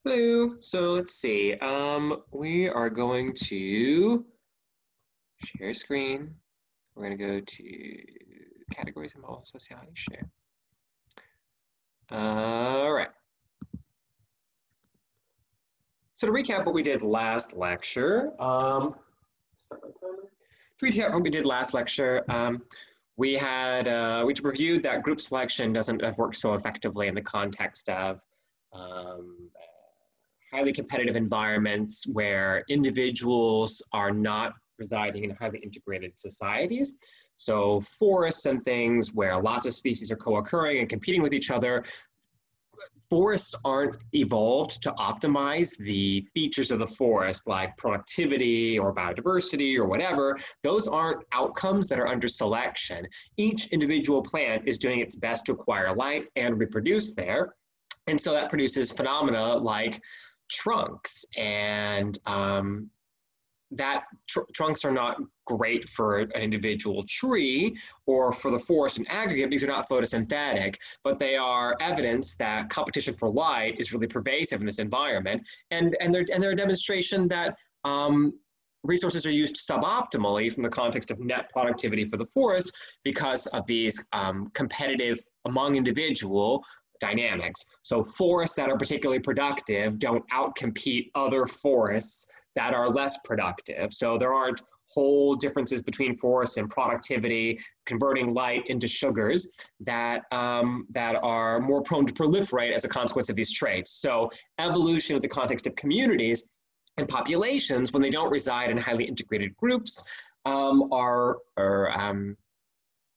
Hello. So let's see. We are going to share screen. We're going to go to categories and models of sociality. Share. All right. So to recap what we did last lecture, start my timer. To recap what we did last lecture, we reviewed that group selection doesn't work so effectively in the context of highly competitive environments where individuals are not residing in highly integrated societies. So forests and things where lots of species are co-occurring and competing with each other, forests aren't evolved to optimize the features of the forest like productivity or biodiversity or whatever. Those aren't outcomes that are under selection. Each individual plant is doing its best to acquire light and reproduce there. And so that produces phenomena like trunks, and trunks are not great for an individual tree or for the forest in aggregate because they're not photosynthetic, but they are evidence that competition for light is really pervasive in this environment, and they're a demonstration that resources are used suboptimally from the context of net productivity for the forest because of these competitive among individual dynamics. So forests that are particularly productive don't outcompete other forests that are less productive. So there aren't whole differences between forests and productivity, converting light into sugars that are more prone to proliferate as a consequence of these traits. So evolution in the context of communities and populations, when they don't reside in highly integrated groups, doesn't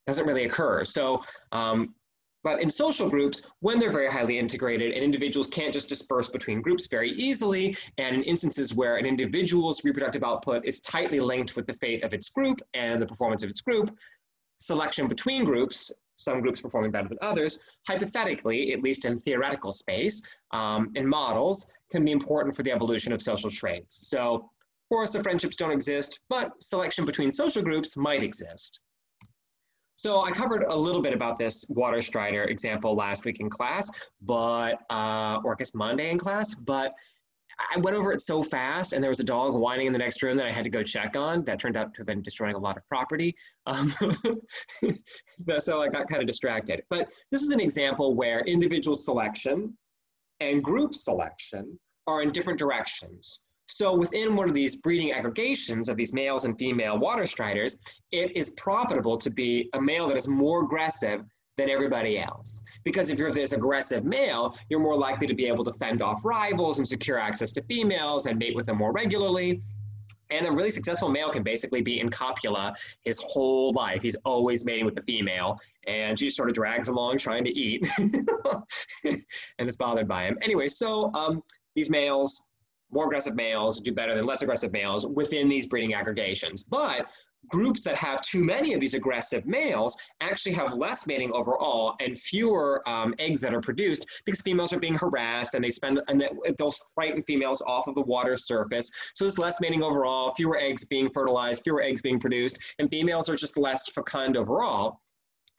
really occur. So but in social groups, when they're very highly integrated and individuals can't just disperse between groups very easily, and in instances where an individual's reproductive output is tightly linked with the fate of its group and the performance of its group, selection between groups, some groups performing better than others, hypothetically, at least in theoretical space, in models, can be important for the evolution of social traits. So forests of friendships don't exist, but selection between social groups might exist. So I covered a little bit about this water strider example last week in class, or I guess Monday in class, but I went over it so fast and there was a dog whining in the next room that I had to go check on that turned out to have been destroying a lot of property. So I got kind of distracted. But this is an example where individual selection and group selection are in different directions. So within one of these breeding aggregations of these males and female water striders, it is profitable to be a male that is more aggressive than everybody else. Because if you're this aggressive male, you're more likely to be able to fend off rivals and secure access to females and mate with them more regularly. And a really successful male can basically be in copula his whole life. He's always mating with the female, and she sort of drags along trying to eat and is bothered by him. Anyway, so these males, more aggressive males, do better than less aggressive males within these breeding aggregations. But groups that have too many of these aggressive males actually have less mating overall and fewer eggs that are produced because females are being harassed and they'll frighten females off of the water surface. So there's less mating overall, fewer eggs being fertilized, fewer eggs being produced, and females are just less fecund overall.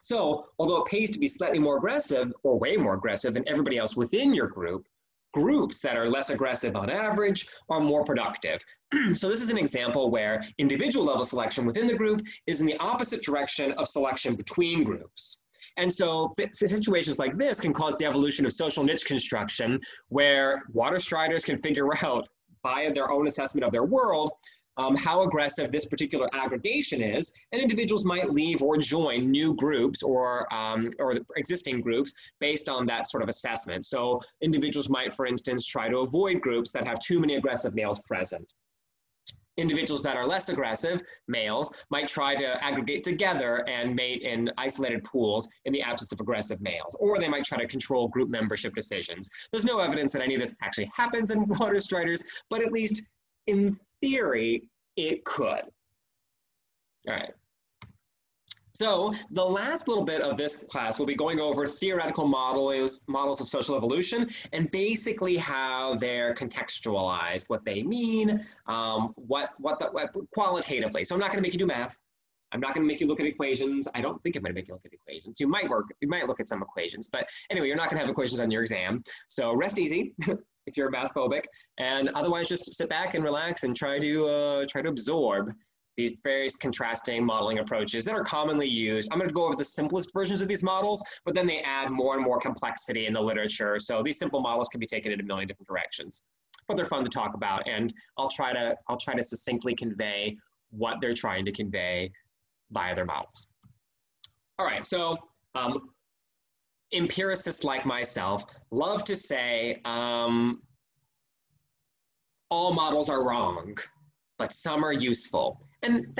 So although it pays to be slightly more aggressive or way more aggressive than everybody else within your group, groups that are less aggressive on average are more productive. So this is an example where individual level selection within the group is in the opposite direction of selection between groups. And so situations like this can cause the evolution of social niche construction where water striders can figure out via their own assessment of their world how aggressive this particular aggregation is, and individuals might leave or join new groups or existing groups based on that sort of assessment. So individuals might, for instance, try to avoid groups that have too many aggressive males present. Individuals that are less aggressive, males, might try to aggregate together and mate in isolated pools in the absence of aggressive males, or they might try to control group membership decisions. There's no evidence that any of this actually happens in water striders, but at least in theory, it could. All right. So the last little bit of this class, we'll be going over theoretical models of social evolution and basically how they're contextualized, what they mean, qualitatively. So I'm not going to make you do math. I'm not going to make you look at equations. I don't think I'm going to make you look at equations. You might look at some equations, but anyway, you're not going to have equations on your exam. So rest easy. if you're math phobic, and otherwise just sit back and relax and try to absorb these various contrasting modeling approaches that are commonly used. I'm going to go over the simplest versions of these models, but then they add more and more complexity in the literature. So these simple models can be taken in a million different directions, but they're fun to talk about. And I'll try to succinctly convey what they're trying to convey via their models. All right, so empiricists like myself love to say all models are wrong, but some are useful. And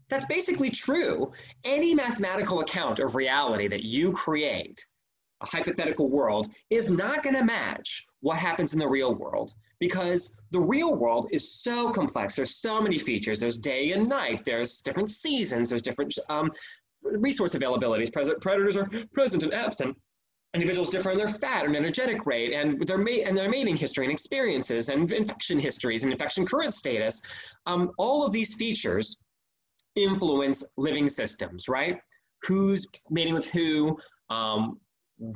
that's basically true. Any mathematical account of reality that you create, a hypothetical world, is not going to match what happens in the real world, because the real world is so complex. There's so many features. There's day and night. There's different seasons. There's different resource availabilities. Predators are present and absent. Individuals differ in their fat and energetic rate, and their mating history and experiences, and infection histories and infection current status. All of these features influence living systems, right? Who's mating with who,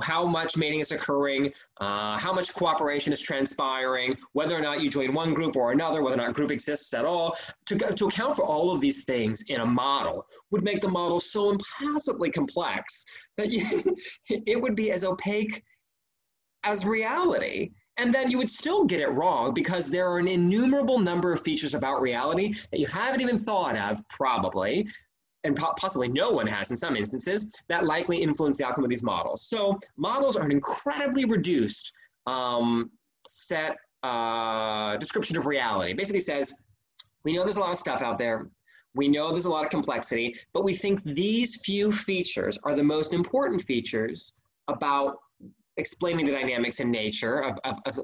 how much mating is occurring, how much cooperation is transpiring, whether or not you join one group or another, whether or not a group exists at all. To account for all of these things in a model would make the model so impossibly complex that it would be as opaque as reality. And then you would still get it wrong, because there are an innumerable number of features about reality that you haven't even thought of, probably, and possibly no one has in some instances, that likely influence the outcome of these models. So models are an incredibly reduced set description of reality. It basically says, we know there's a lot of stuff out there, we know there's a lot of complexity, but we think these few features are the most important features about explaining the dynamics in nature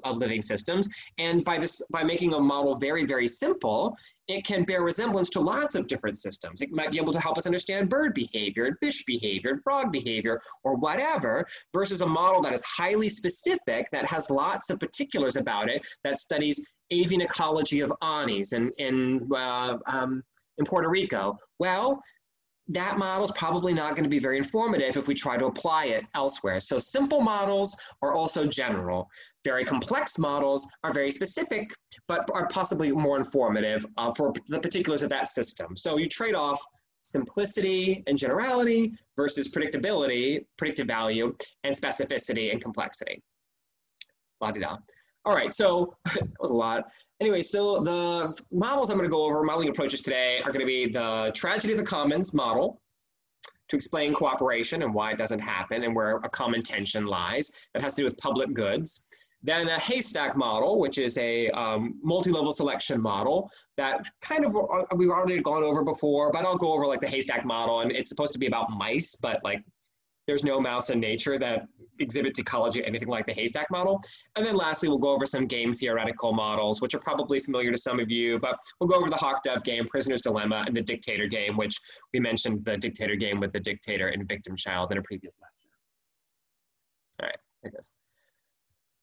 of living systems. And by making a model very, very simple, it can bear resemblance to lots of different systems. It might be able to help us understand bird behavior and fish behavior and frog behavior or whatever, versus a model that is highly specific, that has lots of particulars about it, that studies avian ecology of anis in Puerto Rico. Well, that model is probably not going to be very informative if we try to apply it elsewhere. So simple models are also general. Very complex models are very specific, but are possibly more informative for the particulars of that system. So you trade off simplicity and generality versus predictability, predictive value, and specificity and complexity. La-di-da. All right, so that was a lot. Anyway, so the models I'm going to go over, modeling approaches today, are going to be the tragedy of the commons model to explain cooperation and why it doesn't happen and where a common tension lies. That has to do with public goods. Then a haystack model, which is a multi-level selection model that kind of we've already gone over before, but I'll go over like the haystack model, and it's supposed to be about mice, but like there's no mouse in nature that exhibits ecology anything like the haystack model. And then lastly, we'll go over some game theoretical models, which are probably familiar to some of you, but we'll go over the hawk-dove game, prisoner's dilemma, and the dictator game, which we mentioned the dictator game with the dictator and victim child in a previous lecture. All right, there it goes.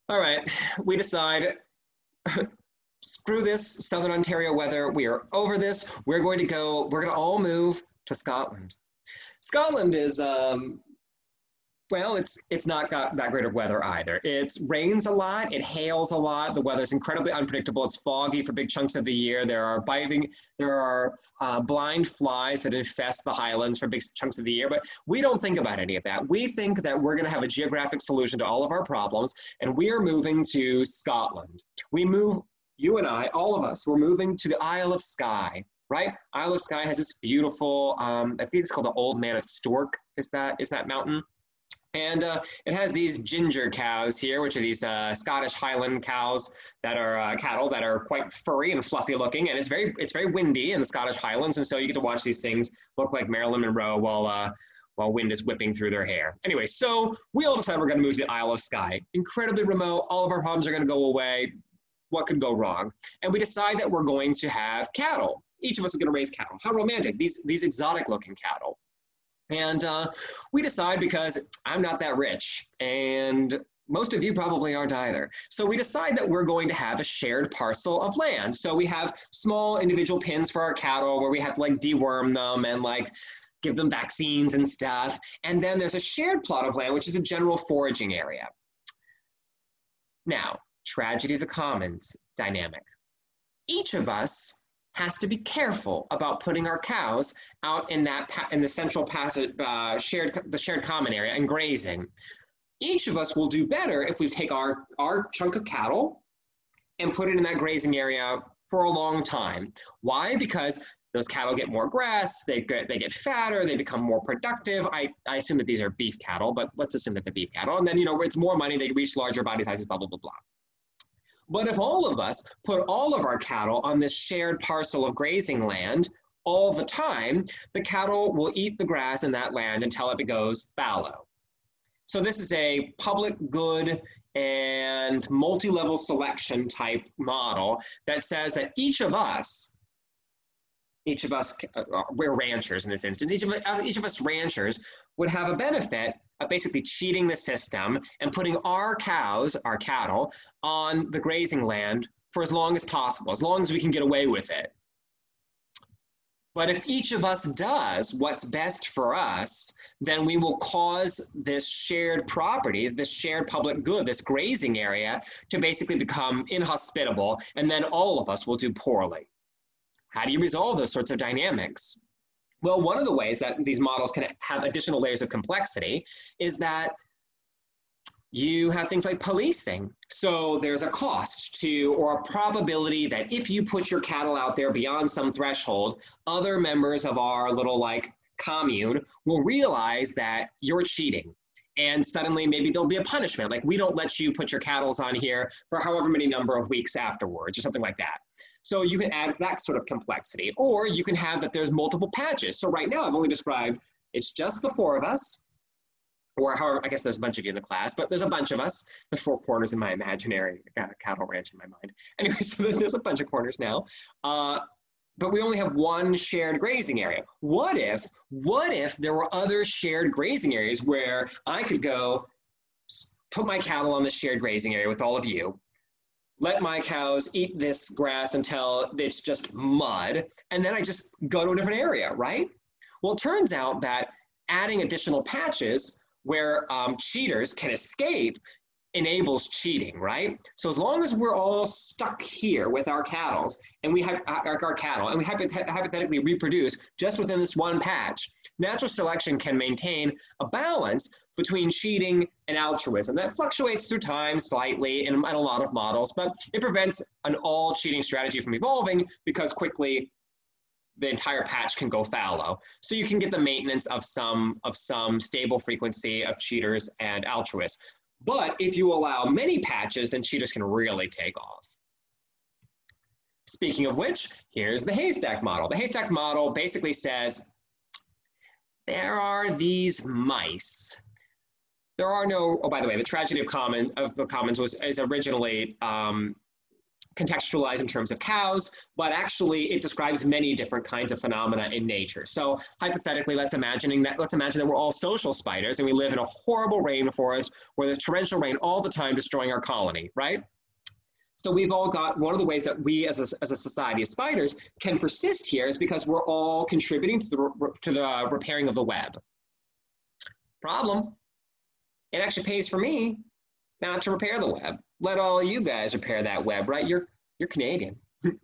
All right, we decide, screw this Southern Ontario weather, we are over this. We're going to all move to Scotland. Scotland is, well, it's not got that great of weather either. It rains a lot, it hails a lot, the weather's incredibly unpredictable, it's foggy for big chunks of the year, there are blind flies that infest the highlands for big chunks of the year, but we don't think about any of that. We think that we're gonna have a geographic solution to all of our problems, and we are moving to Scotland. We move, you and I, all of us, we're moving to the Isle of Skye, right? Isle of Skye has this beautiful, I think it's called the Old Man of Stork, is that mountain? And it has these ginger cows here, which are these Scottish Highland cows that are cattle that are quite furry and fluffy looking, and it's very windy in the Scottish Highlands, and so you get to watch these things look like Marilyn Monroe while wind is whipping through their hair. Anyway, so we all decide we're going to move to the Isle of Skye. Incredibly remote, all of our problems are going to go away. What could go wrong? And we decide that we're going to have cattle. Each of us is going to raise cattle. How romantic, these exotic looking cattle. And we decide, because I'm not that rich, and most of you probably aren't either. So we decide that we're going to have a shared parcel of land. So we have small individual pens for our cattle where we have to like deworm them and like give them vaccines and stuff. And then there's a shared plot of land, which is a general foraging area. Now, tragedy of the commons dynamic. Each of us has to be careful about putting our cows out in the central passage, shared common area and grazing. Each of us will do better if we take our chunk of cattle and put it in that grazing area for a long time. Why? Because those cattle get more grass, they get fatter, they become more productive. I assume that these are beef cattle, but let's assume that they're beef cattle. And then, it's more money, they reach larger body sizes, blah, blah, blah, blah. But if all of us put all of our cattle on this shared parcel of grazing land all the time, the cattle will eat the grass in that land until it goes fallow. So this is a public good and multi-level selection type model that says that each of us, we're ranchers in this instance, each of us ranchers would have a benefit of basically cheating the system and putting our cattle, on the grazing land for as long as possible, as long as we can get away with it. But if each of us does what's best for us, then we will cause this shared property, this shared public good, this grazing area, to basically become inhospitable, and then all of us will do poorly. How do you resolve those sorts of dynamics? Well, one of the ways that these models can have additional layers of complexity is that you have things like policing. So there's a cost to, or a probability that if you put your cattle out there beyond some threshold, other members of our little commune will realize that you're cheating. And suddenly maybe there'll be a punishment, like we don't let you put your cattle on here for however many number of weeks afterwards or something like that. So you can add that sort of complexity, or you can have that there's multiple patches. So right now I've only described, it's just the four of us, or however, I guess there's a bunch of you in the class, but there's a bunch of us, the four corners in my imaginary cattle ranch in my mind. Anyway, so there's a bunch of corners now. But we only have one shared grazing area. What if there were other shared grazing areas where I could go put my cattle on the shared grazing area with all of you, let my cows eat this grass until it's just mud, and then I just go to a different area, right? Well, it turns out that adding additional patches where cheaters can escape enables cheating, right? So as long as we're all stuck here with our cattle, and we have our cattle, and we hypothetically reproduce just within this one patch, natural selection can maintain a balance between cheating and altruism. That fluctuates through time slightly in a lot of models, but it prevents an all-cheating strategy from evolving because quickly the entire patch can go fallow. So you can get the maintenance of some stable frequency of cheaters and altruists. But if you allow many patches, then cheaters can really take off. Speaking of which, here's the haystack model. The haystack model basically says, there are these mice. There are no, oh, by the way, the tragedy of the commons is originally contextualized in terms of cows, but actually it describes many different kinds of phenomena in nature. So hypothetically, let's imagine that we're all social spiders and we live in a horrible rainforest where there's torrential rain all the time destroying our colony, right? So we've all got, one of the ways that we as a society of spiders can persist here is because we're all contributing to the repairing of the web. Problem, it actually pays for me not to repair the web. Let all you guys repair that web, right? You're Canadian.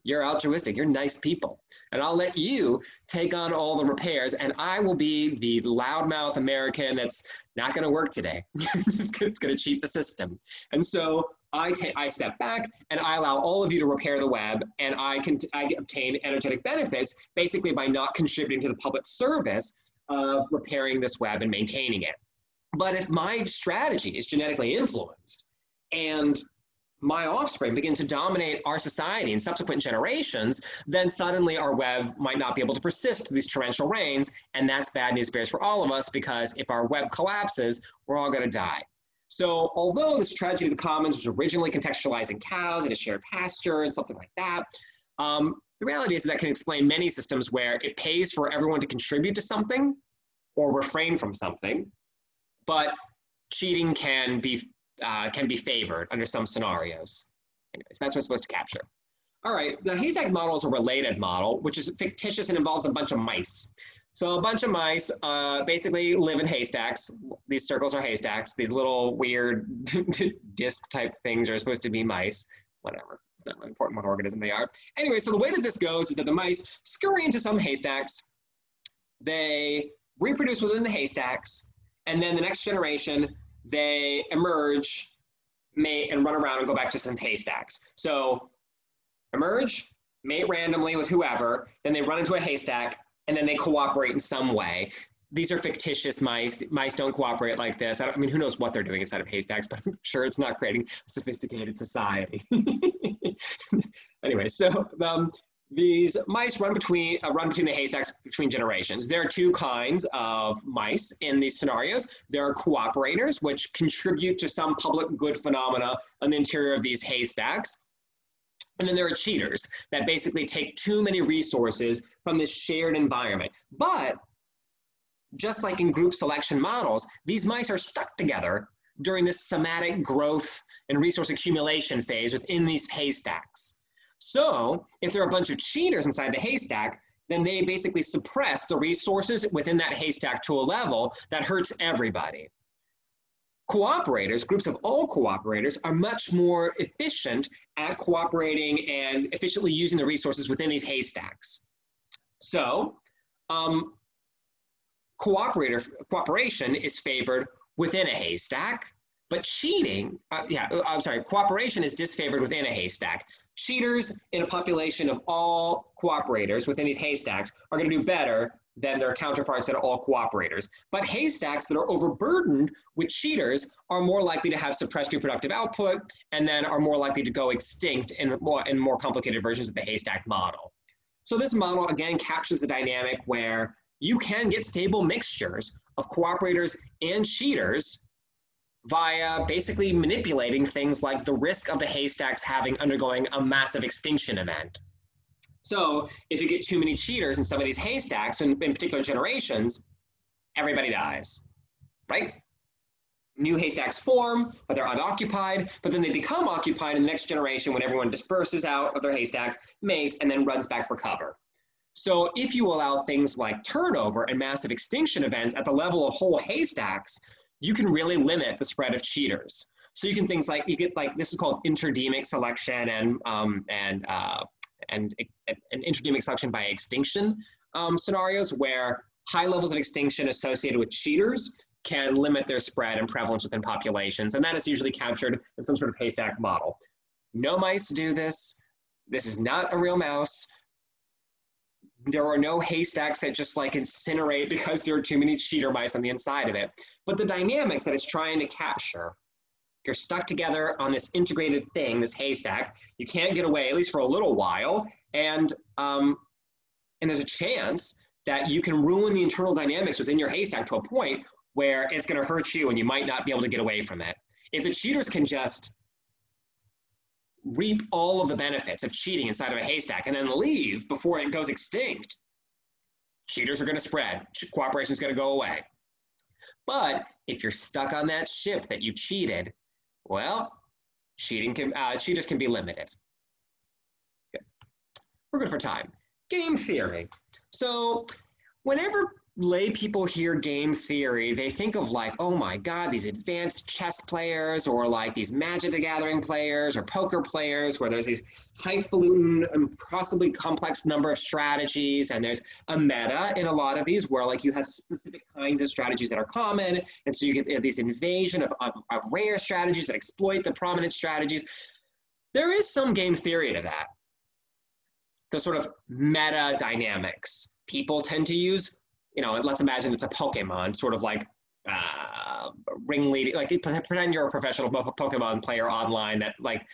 You're altruistic. You're nice people. And I'll let you take on all the repairs, and I will be the loudmouth American that's not going to work today. It's going to cheat the system. And so I step back and I allow all of you to repair the web, and I obtain energetic benefits basically by not contributing to the public service of repairing this web and maintaining it. But if my strategy is genetically influenced and my offspring begin to dominate our society in subsequent generations, then suddenly our web might not be able to persist through these torrential rains, and that's bad news bears for all of us, because if our web collapses, we're all going to die. So although this tragedy of the commons was originally contextualizing cows and a shared pasture and something like that, the reality is that can explain many systems where it pays for everyone to contribute to something or refrain from something, but cheating can be favored under some scenarios. Anyways, that's what it's supposed to capture. All right, the haystack model is a related model, which is fictitious and involves a bunch of mice. So a bunch of mice basically live in haystacks. These circles are haystacks. These little weird disc type things are supposed to be mice. Whatever, it's not important what organism they are. Anyway, so the way that this goes is that the mice scurry into some haystacks. They reproduce within the haystacks. And then the next generation, they emerge, mate, and run around and go back to some haystacks. So emerge, mate randomly with whoever, then they run into a haystack, and then they cooperate in some way. These are fictitious mice. Mice don't cooperate like this. I mean, who knows what they're doing inside of haystacks, but I'm sure it's not creating a sophisticated society. Anyway, so these mice run between the haystacks between generations. There are two kinds of mice in these scenarios. There are cooperators, which contribute to some public good phenomena on the interior of these haystacks. And then there are cheaters that basically take too many resources from this shared environment. But just like in group selection models, these mice are stuck together during this somatic growth and resource accumulation phase within these haystacks. So if there are a bunch of cheaters inside the haystack, then they basically suppress the resources within that haystack to a level that hurts everybody. Cooperators, groups of all cooperators, are much more efficient at cooperating and efficiently using the resources within these haystacks. So cooperation is favored within a haystack, but cooperation is disfavored within a haystack. Cheaters in a population of all cooperators within these haystacks are going to do better than their counterparts that are all cooperators. But haystacks that are overburdened with cheaters are more likely to have suppressed reproductive output and then are more likely to go extinct in more complicated versions of the haystack model. So this model, again, captures the dynamic where you can get stable mixtures of cooperators and cheaters via basically manipulating things like the risk of the haystacks undergoing a massive extinction event. So if you get too many cheaters in some of these haystacks, in particular generations, everybody dies, right? New haystacks form, but they're unoccupied, but then they become occupied in the next generation when everyone disperses out of their haystacks, mates, and then runs back for cover. So if you allow things like turnover and massive extinction events at the level of whole haystacks, you can really limit the spread of cheaters. So you can this is called interdemic selection and interdemic selection by extinction scenarios where high levels of extinction associated with cheaters can limit their spread and prevalence within populations. And that is usually captured in some sort of haystack model. No mice do this. This is not a real mouse. There are no haystacks that just like incinerate because there are too many cheater mice on the inside of it. But the dynamics that it's trying to capture, you're stuck together on this integrated thing, this haystack. You can't get away, at least for a little while. And there's a chance that you can ruin the internal dynamics within your haystack to a point where it's going to hurt you and you might not be able to get away from it. If the cheaters can just reap all of the benefits of cheating inside of a haystack and then leave before it goes extinct, cheaters are going to spread. Cooperation is going to go away. But if you're stuck on that ship that you cheated, well, cheaters can be limited. Good. We're good for time. Game theory. So whenever lay people hear game theory, they think of like, oh my God, these advanced chess players or like these Magic the Gathering players or poker players where there's these highfalutin and possibly complex number of strategies, and there's a meta in a lot of these where like you have specific kinds of strategies that are common, and so you get this invasion of rare strategies that exploit the prominent strategies. There is some game theory to that. The sort of meta dynamics. People tend to use, let's imagine it's a Pokemon, sort of like ringleader, like pretend you're a professional Pokemon player online that like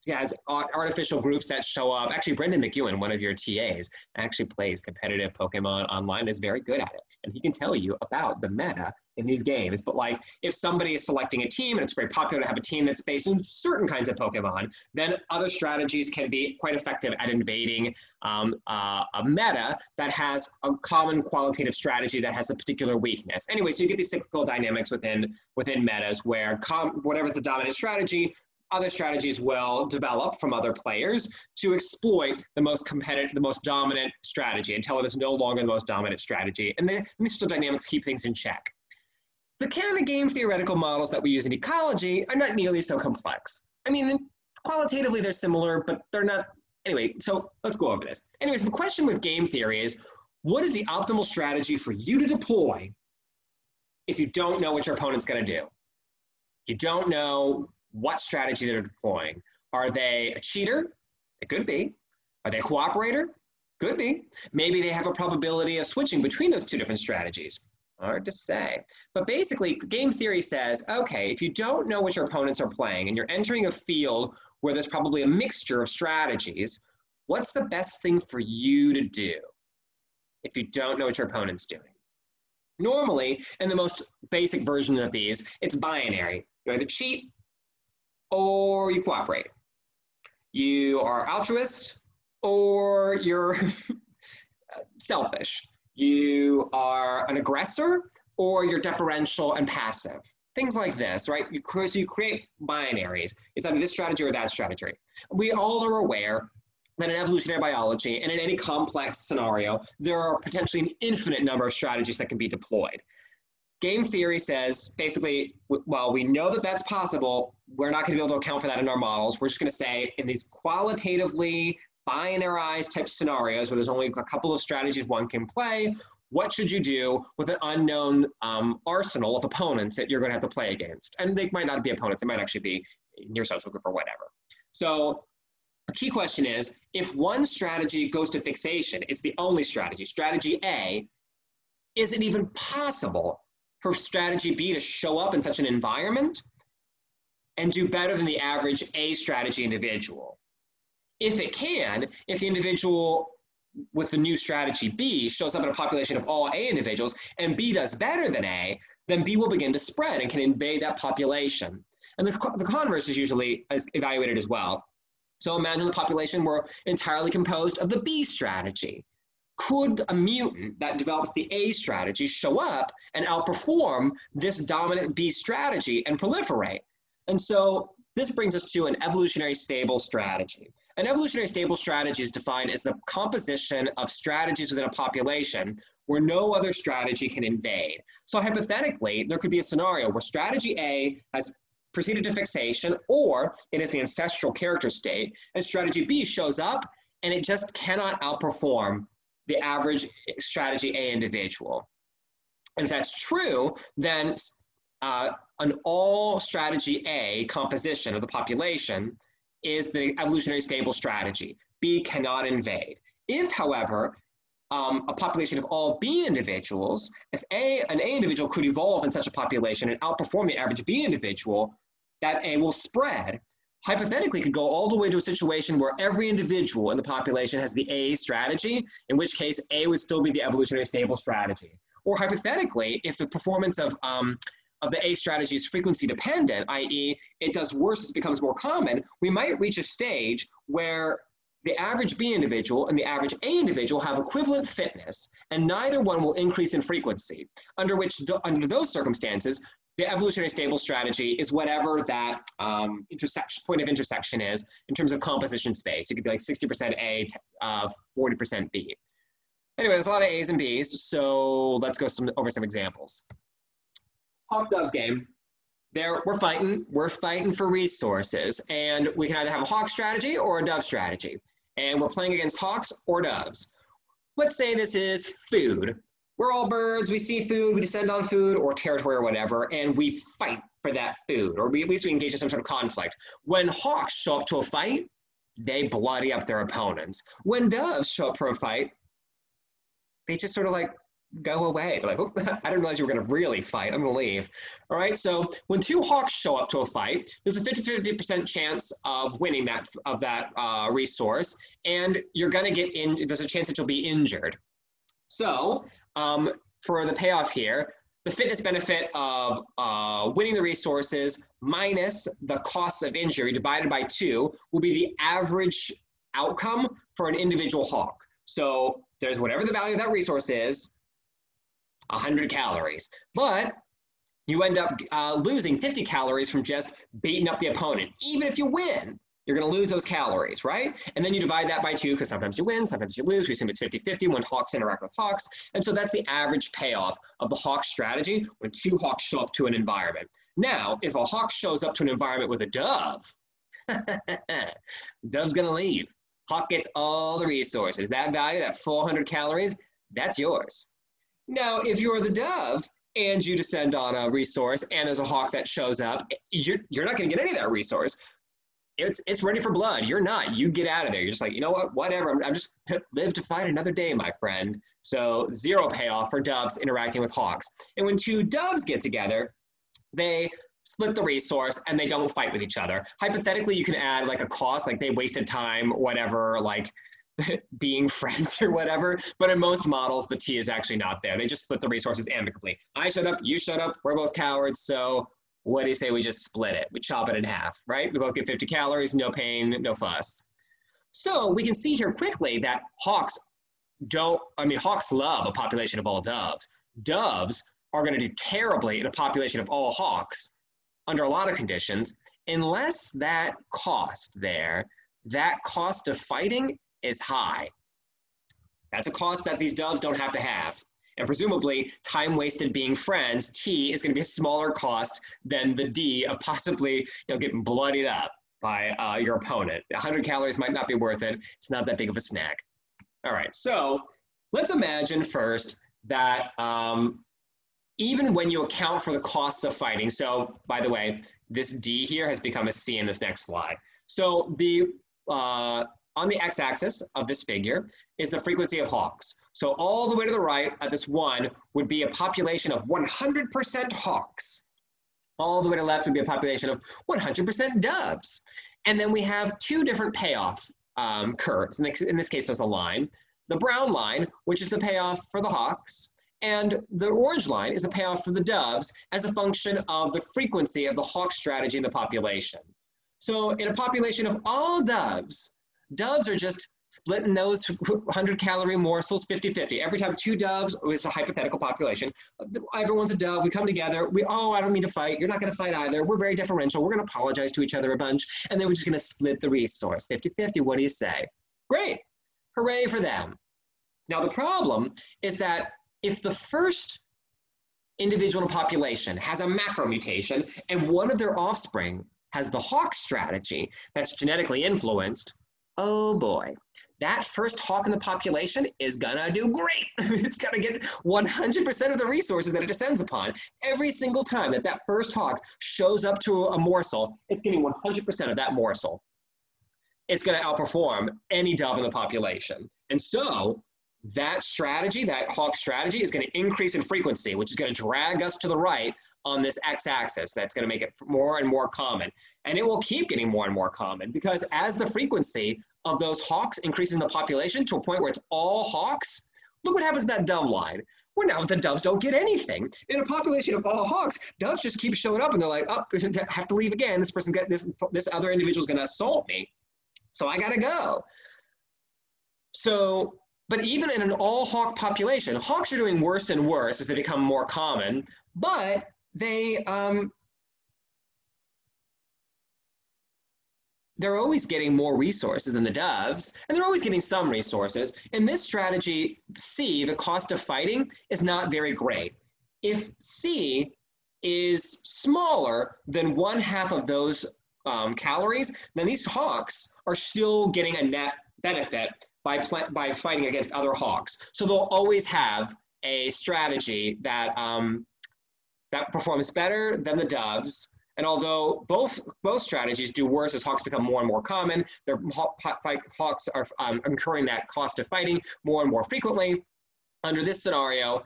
has artificial groups that show up. Actually, Brendan McEwen, one of your TAs, actually plays competitive Pokemon online, is very good at it. And he can tell you about the meta in these games. But like if somebody is selecting a team and it's very popular to have a team that's based in certain kinds of Pokemon, then other strategies can be quite effective at invading a meta that has a common qualitative strategy that has a particular weakness. Anyway, so you get these cyclical dynamics within metas where whatever's the dominant strategy, other strategies will develop from other players to exploit the most competitive, the most dominant strategy until it is no longer the most dominant strategy. And these sort of dynamics keep things in check. The kind of game theoretical models that we use in ecology are not nearly so complex. I mean, qualitatively they're similar, but they're not. Anyway, so let's go over this. Anyways, the question with game theory is, what is the optimal strategy for you to deploy if you don't know what your opponent's going to do? You don't know what strategy they're deploying. Are they a cheater? It could be. Are they a cooperator? Could be. Maybe they have a probability of switching between those two different strategies. Hard to say. But basically, game theory says, okay, if you don't know what your opponents are playing and you're entering a field where there's probably a mixture of strategies, what's the best thing for you to do if you don't know what your opponent's doing? Normally, in the most basic version of these, it's binary. You either cheat or you cooperate. You are altruist or you're selfish. You are an aggressor or you're deferential and passive. Things like this, right? So you create binaries. It's either this strategy or that strategy. We all are aware that in evolutionary biology and in any complex scenario, there are potentially an infinite number of strategies that can be deployed. Game theory says, basically, while we know that that's possible, we're not going to be able to account for that in our models. We're just going to say in these qualitatively binarized type scenarios where there's only a couple of strategies one can play, what should you do with an unknown arsenal of opponents that you're going to have to play against? And they might not be opponents. They might actually be in your social group or whatever. So a key question is, if one strategy goes to fixation, it's the only strategy, strategy A, is it even possible for strategy B to show up in such an environment and do better than the average A strategy individual? If it can, if the individual with the new strategy B shows up in a population of all A individuals and B does better than A, then B will begin to spread and can invade that population. And the converse is usually evaluated as well. So imagine the population were entirely composed of the B strategy. Could a mutant that develops the A strategy show up and outperform this dominant B strategy and proliferate? And so this brings us to an evolutionary stable strategy. An evolutionary stable strategy is defined as the composition of strategies within a population where no other strategy can invade. So hypothetically, there could be a scenario where strategy A has proceeded to fixation, or it is the ancestral character state, and strategy B shows up and it just cannot outperform the average strategy A individual. And if that's true, then an all strategy A composition of the population is the evolutionary stable strategy. B cannot invade. If, however, a population of all B individuals, if an A individual could evolve in such a population and outperform the average B individual, that A will spread. Hypothetically, could go all the way to a situation where every individual in the population has the A strategy, in which case A would still be the evolutionary stable strategy. Or hypothetically, if the performance of the A strategy is frequency dependent, i.e. it does worse as it becomes more common, we might reach a stage where the average B individual and the average A individual have equivalent fitness, and neither one will increase in frequency, under under those circumstances, the evolutionary stable strategy is whatever that point of intersection is in terms of composition space. It could be like 60% A, 40% B. Anyway, there's a lot of A's and B's, so let's go over some examples. Hawk-dove game. We're fighting for resources, and we can either have a hawk strategy or a dove strategy, and we're playing against hawks or doves. Let's say this is food. We're all birds, we see food, we descend on food or territory or whatever, and we fight for that food, or at least we engage in some sort of conflict. When hawks show up to a fight, they bloody up their opponents. When doves show up for a fight, they just sort of like go away. They're like, oh, I didn't realize you were going to really fight. I'm going to leave. All right. So when two hawks show up to a fight, there's a 50% chance of winning that resource, and you're going to get in. There's a chance that you'll be injured. So for the payoff here, the fitness benefit of winning the resources minus the cost of injury divided by 2 will be the average outcome for an individual hawk. So there's whatever the value of that resource is, 100 calories. But you end up losing 50 calories from just beating up the opponent. Even if you win, you're going to lose those calories, right? And then you divide that by 2 because sometimes you win, sometimes you lose. We assume it's 50-50 when hawks interact with hawks. And so that's the average payoff of the hawk strategy when 2 hawks show up to an environment. Now, if a hawk shows up to an environment with a dove, dove's going to leave. Hawk gets all the resources. That value, that 400 calories, that's yours. Now, if you're the dove and you descend on a resource and there's a hawk that shows up, you're not going to get any of that resource. It's ready for blood. You're not. You get out of there. You're just like, you know what, whatever. I'm just live to fight another day, my friend. So 0 payoff for doves interacting with hawks. And when 2 doves get together, they split the resource and they don't fight with each other. Hypothetically, you can add like a cost, like they wasted time, whatever, like being friends or whatever. But in most models, the T is actually not there. They just split the resources amicably. I shut up, you shut up, we're both cowards, so what do you say we just split it? We chop it in half, right? We both get 50 calories, no pain, no fuss. So we can see here quickly that hawks love a population of all doves. Doves are going to do terribly in a population of all hawks under a lot of conditions, unless that cost of fighting is high. That's a cost that these doves don't have to have. And presumably, time wasted being friends, T, is going to be a smaller cost than the D of possibly getting bloodied up by your opponent. 100 calories might not be worth it. It's not that big of a snack. All right, so let's imagine first that even when you account for the costs of fighting, so by the way, this D here has become a C in this next slide. So on the x-axis of this figure is the frequency of hawks. So all the way to the right at this 1 would be a population of 100% hawks. All the way to the left would be a population of 100% doves. And then we have 2 different payoff curves. In this case, there's a line. The brown line, which is the payoff for the hawks, and the orange line is the payoff for the doves as a function of the frequency of the hawk strategy in the population. So in a population of all doves are just splitting those 100-calorie morsels 50-50. Every time 2 doves, it's a hypothetical population, everyone's a dove, we come together, I don't mean to fight, you're not going to fight either, we're very differential, we're going to apologize to each other a bunch, and then we're just going to split the resource 50-50. What do you say? Great. Hooray for them. Now the problem is that if the first individual in a population has a macro mutation and one of their offspring has the hawk strategy that's genetically influenced, oh boy, that first hawk in the population is gonna do great. It's gonna get 100% of the resources that it descends upon. Every single time that first hawk shows up to a morsel, it's getting 100% of that morsel. It's gonna outperform any dove in the population. And so that strategy, that hawk strategy, is gonna increase in frequency, which is gonna drag us to the right on this x-axis. That's going to make it more and more common. And it will keep getting more and more common because as the frequency of those hawks increases in the population to a point where it's all hawks, look what happens to that dove line. Well, now the doves don't get anything. In a population of all hawks, doves just keep showing up and they're like, oh, I have to leave again. This person got this other individual is going to assault me. So I got to go. So, but even in an all hawk population, hawks are doing worse and worse as they become more common, but they're always getting more resources than the doves, and they're always getting some resources. In this strategy, C, the cost of fighting, is not very great. If C is smaller than 1/2 of those calories, then these hawks are still getting a net benefit by fighting against other hawks. So they'll always have a strategy that that performs better than the doves. And although both strategies do worse as hawks become more and more common, their hawks are incurring that cost of fighting more and more frequently. Under this scenario,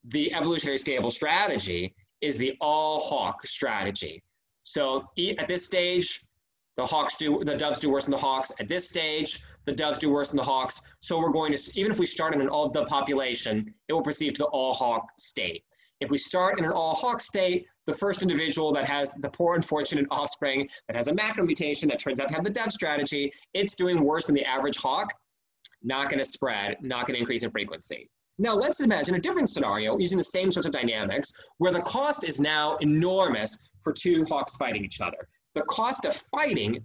the evolutionary stable strategy is the all hawk strategy. So at this stage, the doves do worse than the hawks. At this stage, the doves do worse than the hawks. So we're going to, even if we start in an all dove population, it will proceed to the all hawk state. If we start in an all hawk state, the first individual that has the poor unfortunate offspring that has a macro mutation that turns out to have the dove strategy, it's doing worse than the average hawk, not going to spread, not going to increase in frequency. Now let's imagine a different scenario using the same sorts of dynamics where the cost is now enormous for two hawks fighting each other. The cost of fighting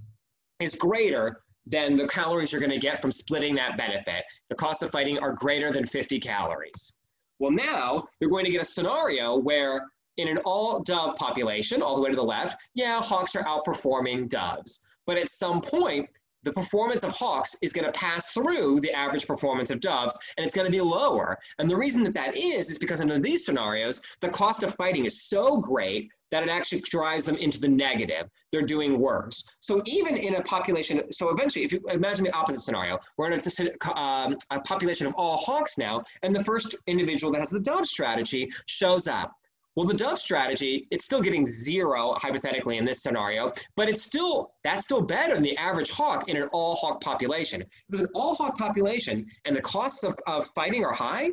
is greater than the calories you're going to get from splitting that benefit. The cost of fighting are greater than 50 calories. Well, now you're going to get a scenario where in an all dove population, all the way to the left, yeah, hawks are outperforming doves. But at some point, the performance of hawks is going to pass through the average performance of doves, and it's going to be lower. And the reason that that is because under these scenarios, the cost of fighting is so great that it actually drives them into the negative. They're doing worse. So even in a population, so eventually, if you imagine the opposite scenario, we're in a population of all hawks now, and the first individual that has the dove strategy shows up. Well, the dove strategy, it's still getting 0 hypothetically in this scenario, but that's still better than the average hawk in an all hawk population. If there's an all hawk population and the costs of fighting are high,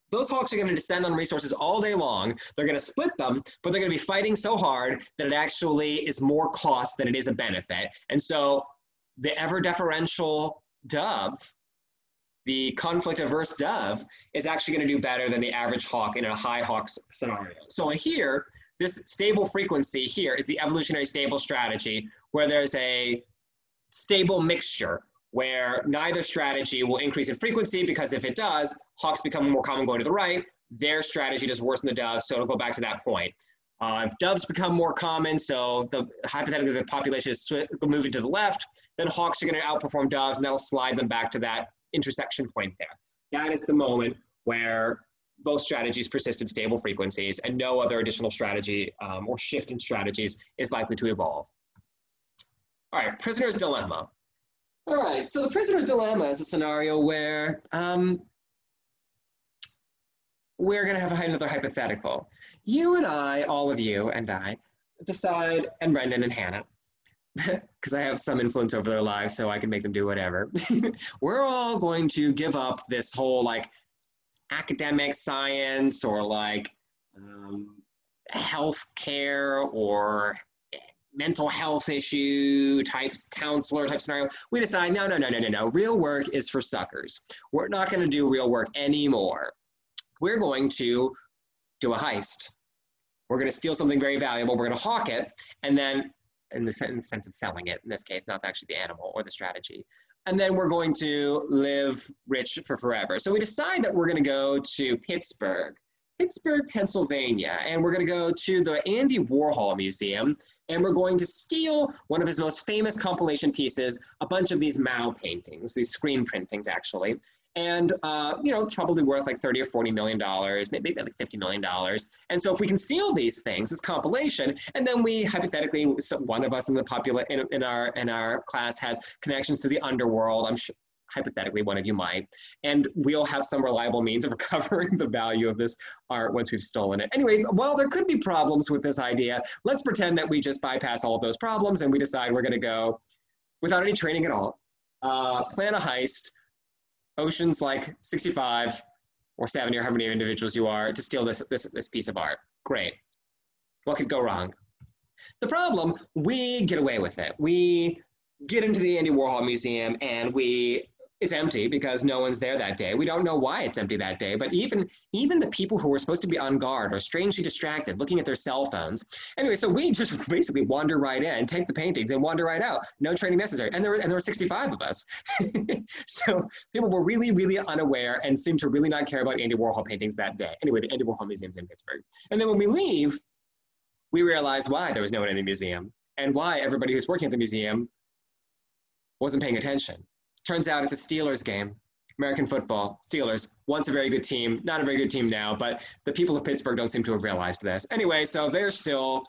those hawks are going to descend on resources all day long. They're going to split them, but they're going to be fighting so hard that it actually is more cost than it is a benefit. And so the ever deferential dove, the conflict-averse dove, is actually going to do better than the average hawk in a high hawk scenario. So here, this stable frequency here is the evolutionary stable strategy, where there's a stable mixture where neither strategy will increase in frequency, because if it does, hawks become more common going to the right. Their strategy does worse than the doves, so it'll go back to that point. If doves become more common, so hypothetically the population is moving to the left, then hawks are going to outperform doves, and that'll slide them back to that intersection point there. That is the moment where both strategies persist in stable frequencies, and no other additional strategy or shift in strategies is likely to evolve. All right, prisoner's dilemma. All right, so the prisoner's dilemma is a scenario where we're going to have another hypothetical. You and I, all of you and I, decide, and Brendan and Hannah, because I have some influence over their lives, so I can make them do whatever. We're all going to give up this whole like academic science or like healthcare or mental health issue types, counselor type scenario. We decide, no. Real work is for suckers. We're not going to do real work anymore. We're going to do a heist. We're going to steal something very valuable. We're going to hawk it, and then in the sense of selling it, in this case, not actually the animal or the strategy. And then we're going to live rich for forever. So we decide that we're going to go to Pittsburgh, Pennsylvania, and we're going to go to the Andy Warhol Museum, and we're going to steal one of his most famous compilation pieces, a bunch of these Mao paintings, these screen printings actually. And, it's probably worth like $30 or $40 million, maybe like $50 million. And so if we can steal these things, this compilation, and then we hypothetically, one of us in the in our class has connections to the underworld, I'm sure, hypothetically one of you might, and we'll have some reliable means of recovering the value of this art once we've stolen it. Anyway, while there could be problems with this idea, let's pretend that we just bypass all of those problems and we decide we're going to go without any training at all, plan a heist, Ocean's like 65 or 70 or how many individuals you are to steal this piece of art. Great. What could go wrong? The problem, we get away with it. We get into the Andy Warhol Museum and it's empty because no one's there that day. We don't know why it's empty that day, but even the people who were supposed to be on guard are strangely distracted, looking at their cell phones. Anyway, so we just basically wander right in, take the paintings, and wander right out. No training necessary. And there were 65 of us. So people were really, really unaware and seemed to really not care about Andy Warhol paintings that day. Anyway, the Andy Warhol Museum's in Pittsburgh. And then when we leave, we realize why there was no one in the museum and why everybody who's working at the museum wasn't paying attention. Turns out it's a Steelers game, American football, Steelers, once a very good team, not a very good team now, but the people of Pittsburgh don't seem to have realized this. Anyway, so they're still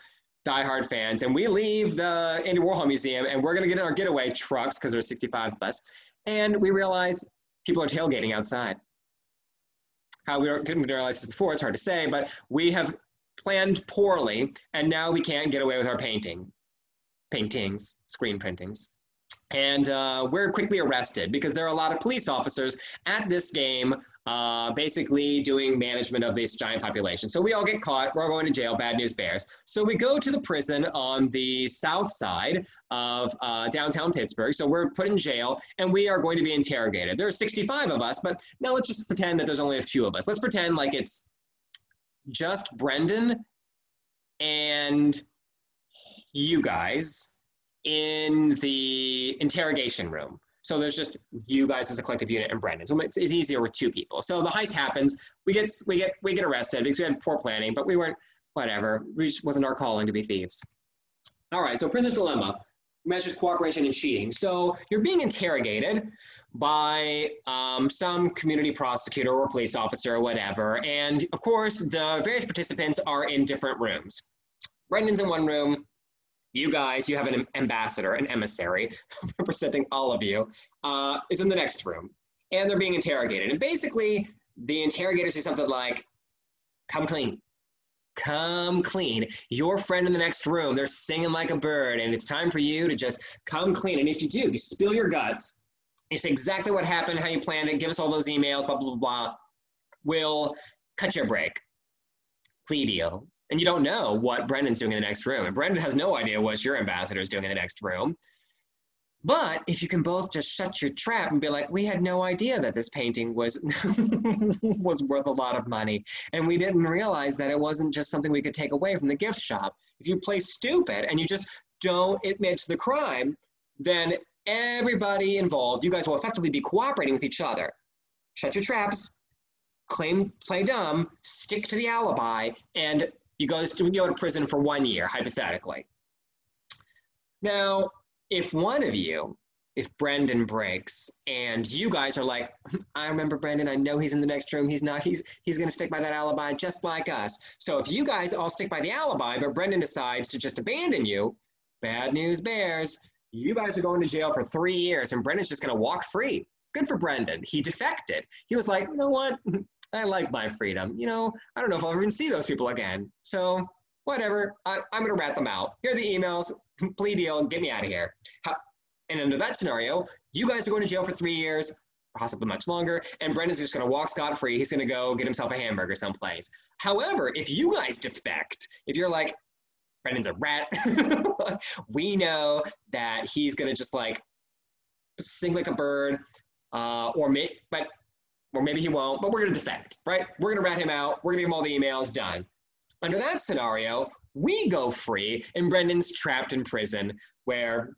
diehard fans, and we leave the Andy Warhol Museum, and we're gonna get in our getaway trucks, because there's 65 of us, and we realize people are tailgating outside. How we didn't realize this before, it's hard to say, but we have planned poorly, and now we can't get away with our paintings, screen printings. And we're quickly arrested because there are a lot of police officers at this game basically doing management of this giant population. So we all get caught, we're all going to jail, bad news bears. So we go to the prison on the south side of downtown Pittsburgh. So we're put in jail and we are going to be interrogated. There are 65 of us, but now let's just pretend that there's only a few of us. Let's pretend like it's just Brendan and you guys in the interrogation room. So there's just you guys as a collective unit and Brendan. So it's easier with two people. So the heist happens. We get arrested because we had poor planning, but we weren't, whatever. We just wasn't our calling to be thieves. All right, so prisoner's dilemma measures cooperation and cheating. So you're being interrogated by some community prosecutor or police officer or whatever. And of course, the various participants are in different rooms. Brendan's in one room. You guys, you have an ambassador, an emissary, representing all of you, is in the next room. And they're being interrogated. And basically, the interrogators say something like, come clean. Come clean. Your friend in the next room, they're singing like a bird, and it's time for you to just come clean. And if you do, if you spill your guts, you say exactly what happened, how you planned it, give us all those emails, blah, blah, blah, blah, we'll cut you a break. Plea deal. And you don't know what Brendan's doing in the next room. And Brendan has no idea what your ambassador is doing in the next room. But if you can both just shut your trap and be like, we had no idea that this painting was, was worth a lot of money. And we didn't realize that it wasn't just something we could take away from the gift shop. If you play stupid and you just don't admit to the crime, then everybody involved, you guys will effectively be cooperating with each other. Shut your traps, play dumb, stick to the alibi, and you go to prison for 1 year, hypothetically. Now, if one of you, if Brendan breaks and you guys are like, I remember Brendan, I know he's in the next room, he's going to stick by that alibi just like us. So if you guys all stick by the alibi, but Brendan decides to just abandon you, bad news bears, you guys are going to jail for 3 years and Brendan's just going to walk free. Good for Brendan. He defected. He was like, you know what? I like my freedom. You know, I don't know if I'll ever even see those people again. So whatever, I'm going to rat them out. Here are the emails, plea deal, get me out of here. And under that scenario, you guys are going to jail for 3 years, possibly much longer, and Brendan's just going to walk scot-free. He's going to go get himself a hamburger someplace. However, if you guys defect, if you're like, Brendan's a rat, we know that he's going to just like sing like a bird, or maybe he won't, but we're going to defect, right? We're going to rat him out. We're going to give him all the emails, done. Under that scenario, we go free and Brendan's trapped in prison where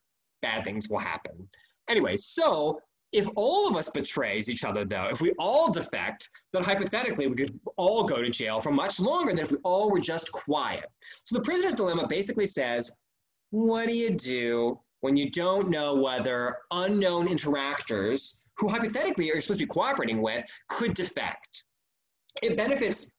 bad things will happen. Anyway, so if all of us betrays each other, though, if we all defect, then hypothetically we could all go to jail for much longer than if we all were just quiet. So the prisoner's dilemma basically says, what do you do when you don't know whether unknown interactors who hypothetically you're supposed to be cooperating with could defect? It benefits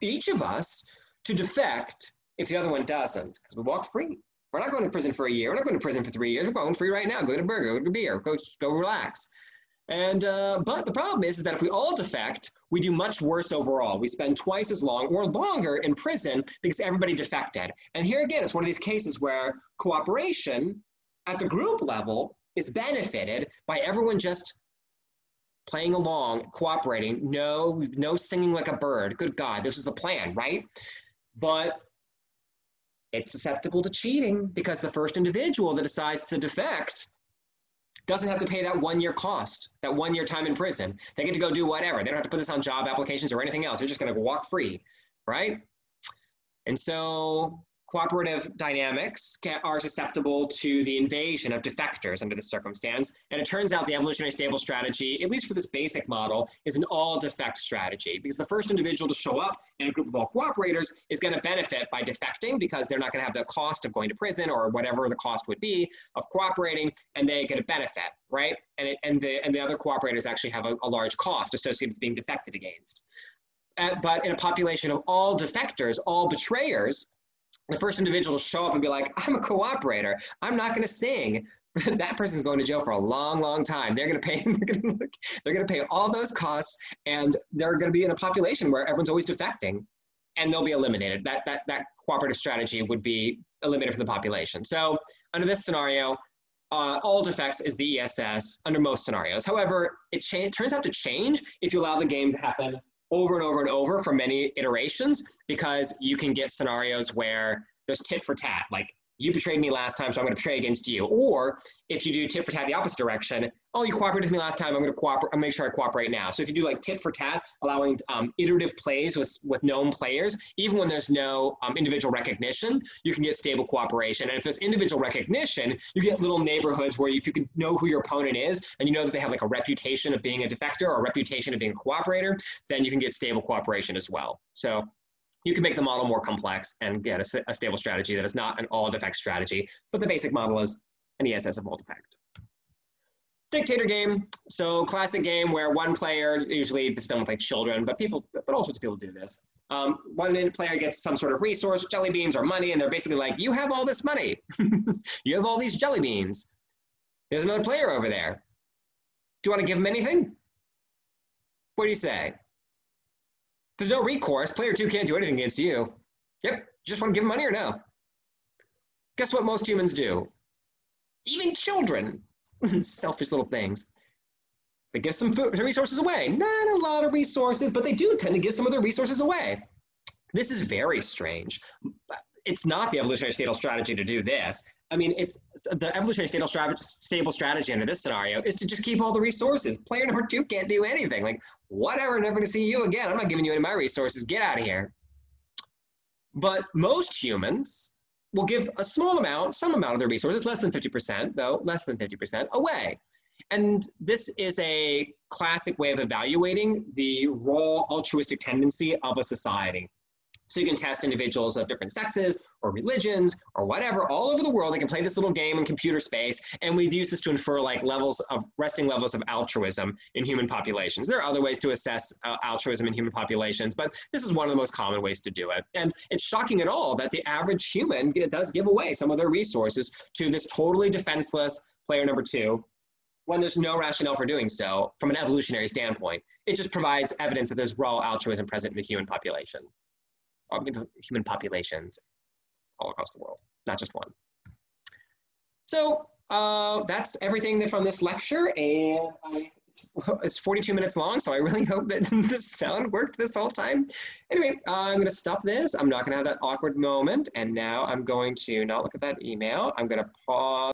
each of us to defect if the other one doesn't, because we walk free. We're not going to prison for a year. We're not going to prison for 3 years. We're going free right now. Go get a burger, go get a beer, go relax. And but the problem is that if we all defect, we do much worse overall. We spend twice as long or longer in prison because everybody defected. And here again, it's one of these cases where cooperation at the group level is benefited by everyone just playing along, cooperating, no singing like a bird. Good God, this is the plan, right? But it's susceptible to cheating because the first individual that decides to defect doesn't have to pay that 1 year cost, that 1 year time in prison. They get to go do whatever. They don't have to put this on job applications or anything else. They're just going to walk free, right? And so cooperative dynamics are susceptible to the invasion of defectors under this circumstance. And it turns out the evolutionary stable strategy, at least for this basic model, is an all defect strategy because the first individual to show up in a group of all cooperators is going to benefit by defecting because they're not going to have the cost of going to prison or whatever the cost would be of cooperating, and they get a benefit, right? And the other cooperators actually have a large cost associated with being defected against. But in a population of all defectors, all betrayers, the first individual to show up and be like, I'm a cooperator. I'm not going to sing. That person's going to jail for a long, long time. They're going to pay. They're going to pay all those costs, and they're going to be in a population where everyone's always defecting, and they'll be eliminated. That cooperative strategy would be eliminated from the population. So under this scenario, all defects is the ESS under most scenarios. However, it turns out to change if you allow the game to happen over and over and over for many iterations, because you can get scenarios where there's tit for tat, like you betrayed me last time, so I'm going to betray against you. Or if you do tit for tat the opposite direction, oh, you cooperated with me last time, I'm going to cooperate. I'll make sure I cooperate now. So if you do like tit for tat, allowing iterative plays with known players, even when there's no individual recognition, you can get stable cooperation. And if there's individual recognition, you get little neighborhoods where if you can know who your opponent is, and you know that they have like a reputation of being a defector or a reputation of being a cooperator, then you can get stable cooperation as well. So you can make the model more complex and get a stable strategy that is not an all defect strategy, but the basic model is an ESS of all defect. Dictator game. So classic game where one player, usually this is done with like children, but all sorts of people do this. One player gets some sort of resource, jelly beans or money, and they're basically like, you have all this money. You have all these jelly beans. There's another player over there. Do you want to give him anything? What do you say? There's no recourse. Player 2 can't do anything against you. Yep. Just want to give him money or no? Guess what most humans do? Even children. Selfish little things. They give some resources away. Not a lot of resources, but they do tend to give some of their resources away. This is very strange. It's not the evolutionary stable strategy to do this. I mean, it's the evolutionary stable strategy under this scenario is to just keep all the resources. Player number 2 can't do anything. Like, whatever, never going to see you again. I'm not giving you any of my resources. Get out of here. But most humans will give a small amount, some amount of their resources, less than 50%, though, less than 50%, away. And this is a classic way of evaluating the raw altruistic tendency of a society. So you can test individuals of different sexes or religions or whatever all over the world. They can play this little game in computer space, and we use this to infer like resting levels of altruism in human populations. There are other ways to assess altruism in human populations, but this is one of the most common ways to do it. And it's shocking at all that the average human does give away some of their resources to this totally defenseless player number 2 when there's no rationale for doing so from an evolutionary standpoint. It just provides evidence that there's raw altruism present in the human population. Human populations all across the world, not just one. So that's everything from this lecture, and it's 42 minutes long, so I really hope that the sound worked this whole time. Anyway, I'm going to stop this. I'm not going to have that awkward moment, and now I'm going to not look at that email. I'm going to pause.